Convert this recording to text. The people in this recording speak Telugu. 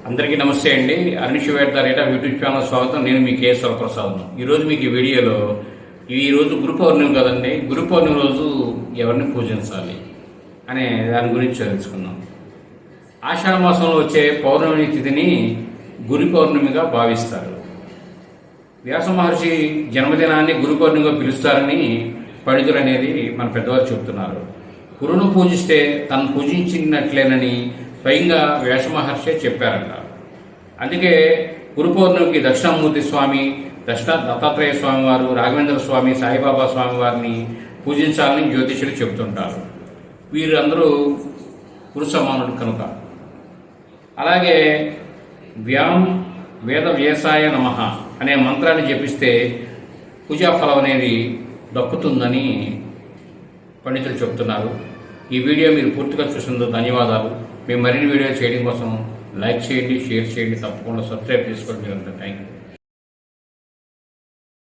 అందరికీ నమస్తే అండి. అరుణ్ వేట యూట్యూబ్ ఛానల్ స్వాగతం. నేను మీ కేశవ ప్రసాద్. ఈరోజు మీకు ఈ వీడియోలో ఈరోజు గురు పౌర్ణమి కదండి. గురు పౌర్ణమి రోజు ఎవరిని పూజించాలి అనే దాని గురించి తెలుసుకుందాం. ఆషాఢ మాసంలో వచ్చే పౌర్ణమి తిథిని గురు పౌర్ణమిగా భావిస్తారు. వ్యాస మహర్షి జన్మదినాన్ని గురు పౌర్ణమిగా పిలుస్తారని పండితులు అనేది మన పెద్దవారు చెబుతున్నారు. గురువును పూజిస్తే తను పూజించినట్లేనని స్వయంగా వ్యాస మహర్షి చెప్పారంట. అందుకే గురు పౌర్ణమికి దక్షిణామూర్తి స్వామి, దత్తాత్రేయ స్వామి వారు, రాఘవేంద్ర స్వామి, సాయిబాబా స్వామి వారిని పూజించాలని జ్యోతిషులు చెబుతుంటారు. వీరందరూ గురు సమానుడు కనుక. అలాగే వేద వ్యవసాయ నమః అనే మంత్రాన్ని జపిస్తే పూజాఫలం అనేది దక్కుతుందని పండితులు చెబుతున్నారు. ఈ వీడియో మీరు పూర్తిగా చూసినందుకు ధన్యవాదాలు. మేము మరిన్ని వీడియోలు చేయడం కోసం లైక్ చేయండి, షేర్ చేయండి, తప్పకుండా సబ్స్క్రైబ్ చేసుకోండి. Thank you.